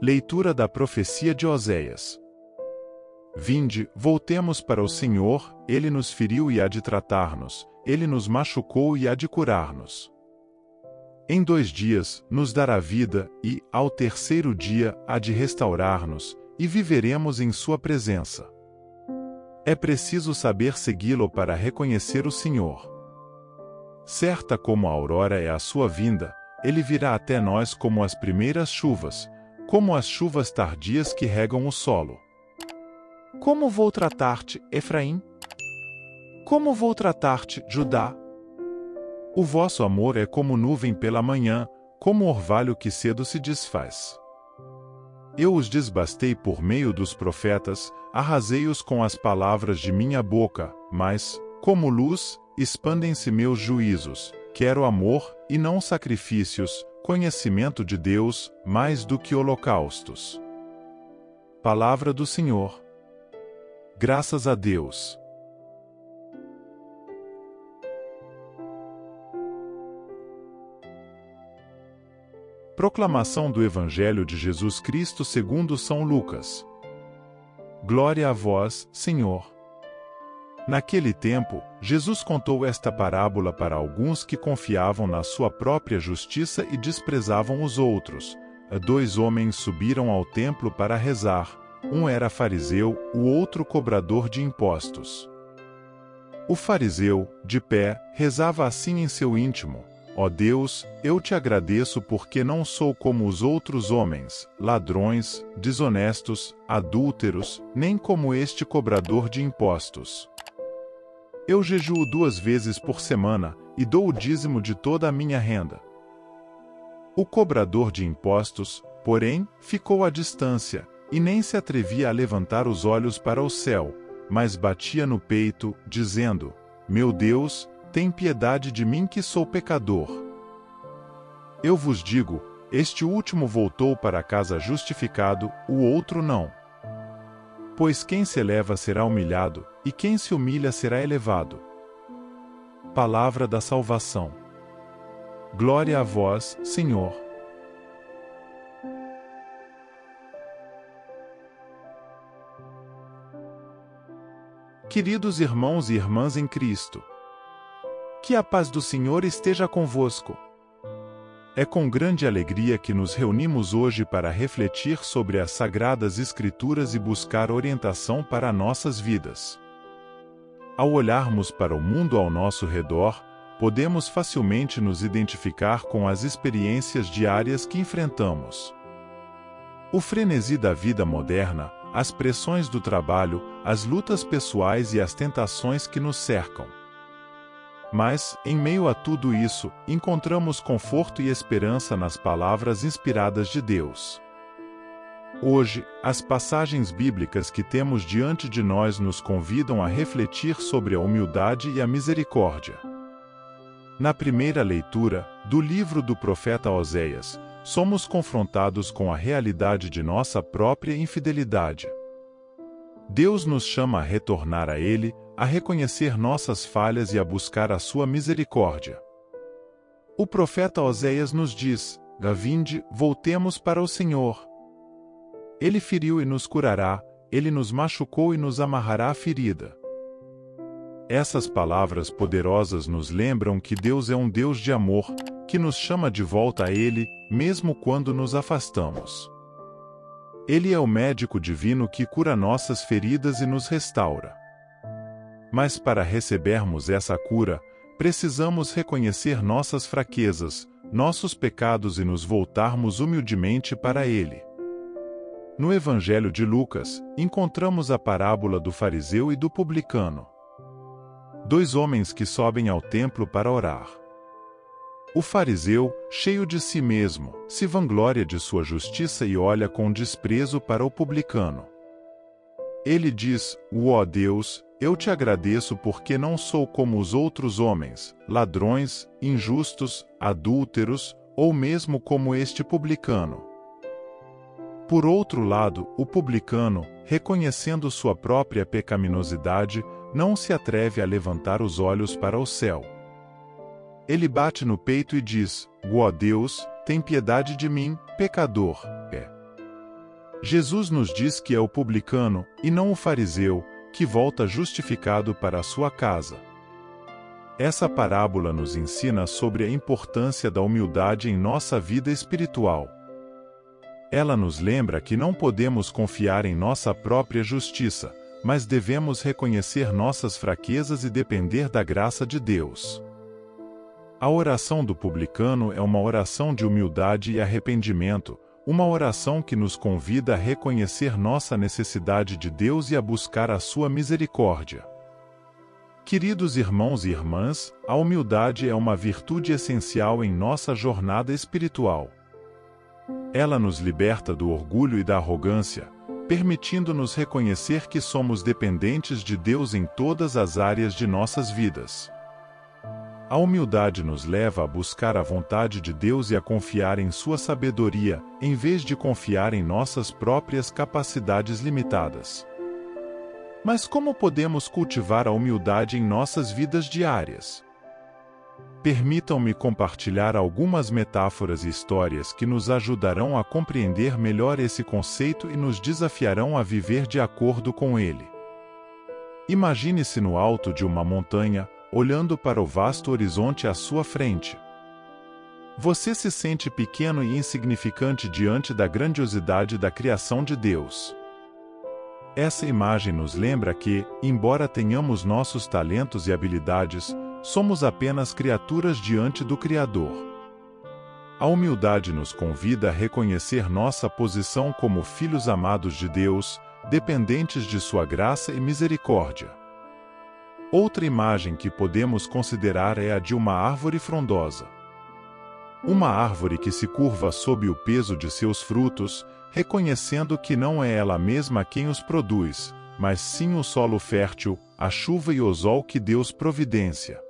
Leitura da profecia de Oséias. Vinde, voltemos para o Senhor, Ele nos feriu e há de tratar-nos, Ele nos machucou e há de curar-nos. Em 2 dias, nos dará vida, e, ao terceiro dia, há de restaurar-nos, e viveremos em sua presença. É preciso saber segui-lo para reconhecer o Senhor. Certa como a aurora é a sua vinda, Ele virá até nós como as primeiras chuvas, como as chuvas tardias que regam o solo. Como vou tratar-te, Efraim? Como vou tratar-te, Judá? O vosso amor é como nuvem pela manhã, como orvalho que cedo se desfaz. Eu os desbastei por meio dos profetas, arrasei-os com as palavras de minha boca, mas, como luz, expandem-se meus juízos. Quero amor, e não sacrifícios, conhecimento de Deus, mais do que holocaustos. Palavra do Senhor. Graças a Deus. Proclamação do Evangelho de Jesus Cristo segundo São Lucas. Glória a vós, Senhor. Naquele tempo, Jesus contou esta parábola para alguns que confiavam na sua própria justiça e desprezavam os outros. 2 homens subiram ao templo para rezar. Um era fariseu, o outro cobrador de impostos. O fariseu, de pé, rezava assim em seu íntimo: Ó Deus, eu te agradeço porque não sou como os outros homens, ladrões, desonestos, adúlteros, nem como este cobrador de impostos. Eu jejuo 2 vezes por semana, e dou o dízimo de toda a minha renda. O cobrador de impostos, porém, ficou à distância, e nem se atrevia a levantar os olhos para o céu, mas batia no peito, dizendo: Meu Deus, tem piedade de mim que sou pecador. Eu vos digo, este último voltou para casa justificado, o outro não. Pois quem se eleva será humilhado, e quem se humilha será elevado. Palavra da salvação. Glória a vós, Senhor. Queridos irmãos e irmãs em Cristo, que a paz do Senhor esteja convosco. É com grande alegria que nos reunimos hoje para refletir sobre as Sagradas Escrituras e buscar orientação para nossas vidas. Ao olharmos para o mundo ao nosso redor, podemos facilmente nos identificar com as experiências diárias que enfrentamos. O frenesi da vida moderna, as pressões do trabalho, as lutas pessoais e as tentações que nos cercam. Mas, em meio a tudo isso, encontramos conforto e esperança nas palavras inspiradas de Deus. Hoje, as passagens bíblicas que temos diante de nós nos convidam a refletir sobre a humildade e a misericórdia. Na primeira leitura, do livro do profeta Oséias, somos confrontados com a realidade de nossa própria infidelidade. Deus nos chama a retornar a Ele, a reconhecer nossas falhas e a buscar a sua misericórdia. O profeta Oséias nos diz: Vinde, voltemos para o Senhor. Ele feriu e nos curará, Ele nos machucou e nos amarrará a ferida. Essas palavras poderosas nos lembram que Deus é um Deus de amor, que nos chama de volta a Ele, mesmo quando nos afastamos. Ele é o médico divino que cura nossas feridas e nos restaura. Mas para recebermos essa cura, precisamos reconhecer nossas fraquezas, nossos pecados e nos voltarmos humildemente para Ele. No Evangelho de Lucas, encontramos a parábola do fariseu e do publicano. 2 homens que sobem ao templo para orar. O fariseu, cheio de si mesmo, se vangloria de sua justiça e olha com desprezo para o publicano. Ele diz: Ó Deus, eu te agradeço porque não sou como os outros homens, ladrões, injustos, adúlteros, ou mesmo como este publicano. Por outro lado, o publicano, reconhecendo sua própria pecaminosidade, não se atreve a levantar os olhos para o céu. Ele bate no peito e diz: Ó Deus, tem piedade de mim, pecador. Jesus nos diz que é o publicano, e não o fariseu, que volta justificado para a sua casa. Essa parábola nos ensina sobre a importância da humildade em nossa vida espiritual. Ela nos lembra que não podemos confiar em nossa própria justiça, mas devemos reconhecer nossas fraquezas e depender da graça de Deus. A oração do publicano é uma oração de humildade e arrependimento, uma oração que nos convida a reconhecer nossa necessidade de Deus e a buscar a sua misericórdia. Queridos irmãos e irmãs, a humildade é uma virtude essencial em nossa jornada espiritual. Ela nos liberta do orgulho e da arrogância, permitindo-nos reconhecer que somos dependentes de Deus em todas as áreas de nossas vidas. A humildade nos leva a buscar a vontade de Deus e a confiar em sua sabedoria, em vez de confiar em nossas próprias capacidades limitadas. Mas como podemos cultivar a humildade em nossas vidas diárias? Permitam-me compartilhar algumas metáforas e histórias que nos ajudarão a compreender melhor esse conceito e nos desafiarão a viver de acordo com ele. Imagine-se no alto de uma montanha, olhando para o vasto horizonte à sua frente. Você se sente pequeno e insignificante diante da grandiosidade da criação de Deus. Essa imagem nos lembra que, embora tenhamos nossos talentos e habilidades, somos apenas criaturas diante do Criador. A humildade nos convida a reconhecer nossa posição como filhos amados de Deus, dependentes de sua graça e misericórdia. Outra imagem que podemos considerar é a de uma árvore frondosa. Uma árvore que se curva sob o peso de seus frutos, reconhecendo que não é ela mesma quem os produz, mas sim o solo fértil, a chuva e o sol que Deus providencia.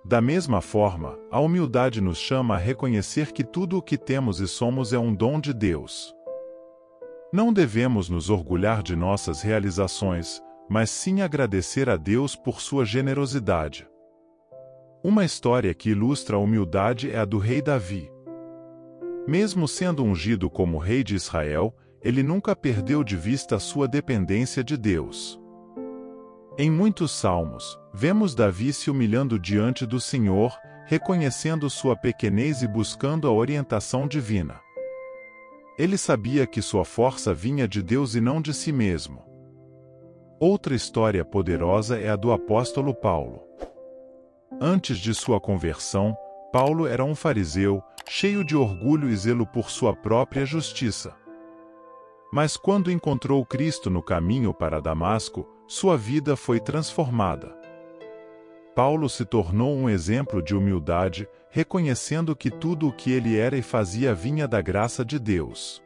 Da mesma forma, a humildade nos chama a reconhecer que tudo o que temos e somos é um dom de Deus. Não devemos nos orgulhar de nossas realizações, mas sim agradecer a Deus por sua generosidade. Uma história que ilustra a humildade é a do rei Davi. Mesmo sendo ungido como rei de Israel, ele nunca perdeu de vista sua dependência de Deus. Em muitos salmos, vemos Davi se humilhando diante do Senhor, reconhecendo sua pequenez e buscando a orientação divina. Ele sabia que sua força vinha de Deus e não de si mesmo. Outra história poderosa é a do apóstolo Paulo. Antes de sua conversão, Paulo era um fariseu, cheio de orgulho e zelo por sua própria justiça. Mas quando encontrou Cristo no caminho para Damasco, sua vida foi transformada. Paulo se tornou um exemplo de humildade, reconhecendo que tudo o que ele era e fazia vinha da graça de Deus.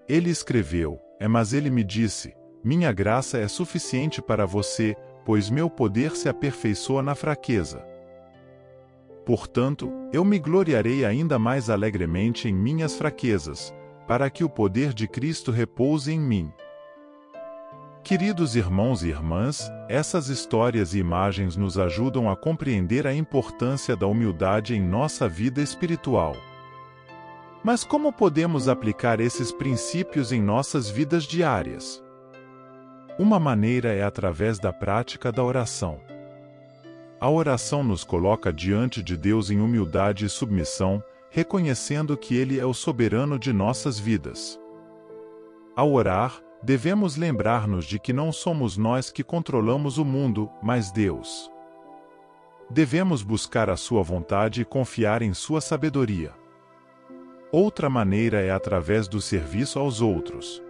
Ele escreveu: Mas ele me disse, minha graça é suficiente para você, pois meu poder se aperfeiçoa na fraqueza. Portanto, eu me gloriarei ainda mais alegremente em minhas fraquezas, para que o poder de Cristo repouse em mim. Queridos irmãos e irmãs, essas histórias e imagens nos ajudam a compreender a importância da humildade em nossa vida espiritual. Mas como podemos aplicar esses princípios em nossas vidas diárias? Uma maneira é através da prática da oração. A oração nos coloca diante de Deus em humildade e submissão, reconhecendo que Ele é o soberano de nossas vidas. Ao orar, devemos lembrar-nos de que não somos nós que controlamos o mundo, mas Deus. Devemos buscar a sua vontade e confiar em sua sabedoria. Outra maneira é através do serviço aos outros.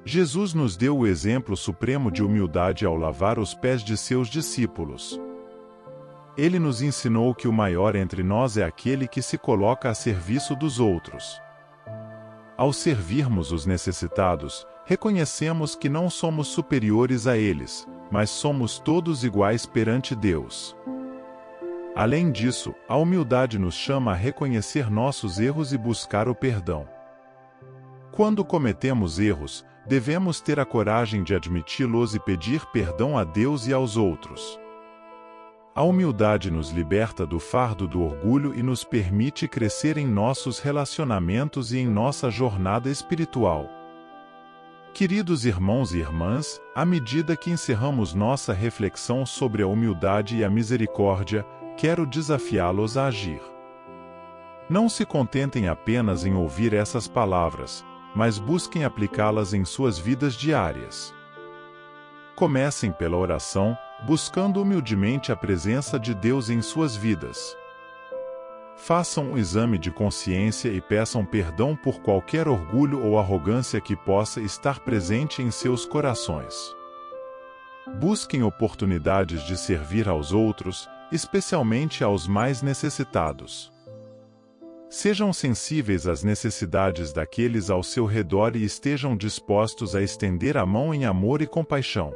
Jesus nos deu o exemplo supremo de humildade ao lavar os pés de seus discípulos. Ele nos ensinou que o maior entre nós é aquele que se coloca a serviço dos outros. Ao servirmos os necessitados, reconhecemos que não somos superiores a eles, mas somos todos iguais perante Deus. Além disso, a humildade nos chama a reconhecer nossos erros e buscar o perdão. Quando cometemos erros, devemos ter a coragem de admiti-los e pedir perdão a Deus e aos outros. A humildade nos liberta do fardo do orgulho e nos permite crescer em nossos relacionamentos e em nossa jornada espiritual. Queridos irmãos e irmãs, à medida que encerramos nossa reflexão sobre a humildade e a misericórdia, quero desafiá-los a agir. Não se contentem apenas em ouvir essas palavras, mas busquem aplicá-las em suas vidas diárias. Comecem pela oração, buscando humildemente a presença de Deus em suas vidas. Façam um exame de consciência e peçam perdão por qualquer orgulho ou arrogância que possa estar presente em seus corações. Busquem oportunidades de servir aos outros, especialmente aos mais necessitados. Sejam sensíveis às necessidades daqueles ao seu redor e estejam dispostos a estender a mão em amor e compaixão.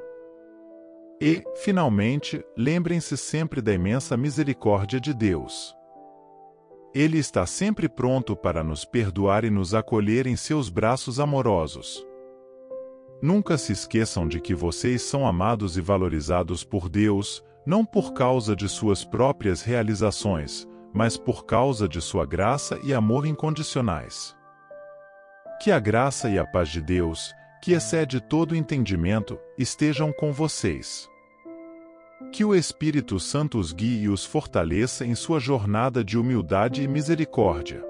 E, finalmente, lembrem-se sempre da imensa misericórdia de Deus. Ele está sempre pronto para nos perdoar e nos acolher em seus braços amorosos. Nunca se esqueçam de que vocês são amados e valorizados por Deus, não por causa de suas próprias realizações, mas por causa de sua graça e amor incondicionais. Que a graça e a paz de Deus, que excede todo entendimento, estejam com vocês. Que o Espírito Santo os guie e os fortaleça em sua jornada de humildade e misericórdia.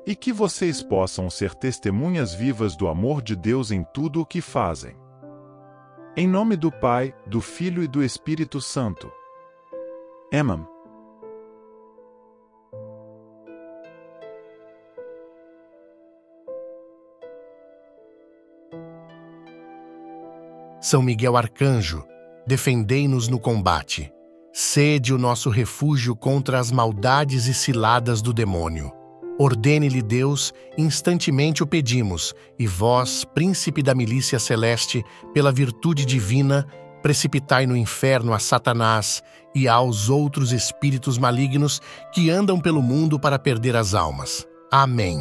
E que vocês possam ser testemunhas vivas do amor de Deus em tudo o que fazem. Em nome do Pai, do Filho e do Espírito Santo. Amém. São Miguel Arcanjo, defendei-nos no combate. Sede o nosso refúgio contra as maldades e ciladas do demônio. Ordene-lhe Deus, instantemente o pedimos, e vós, príncipe da milícia celeste, pela virtude divina, precipitai no inferno a Satanás e aos outros espíritos malignos que andam pelo mundo para perder as almas. Amém.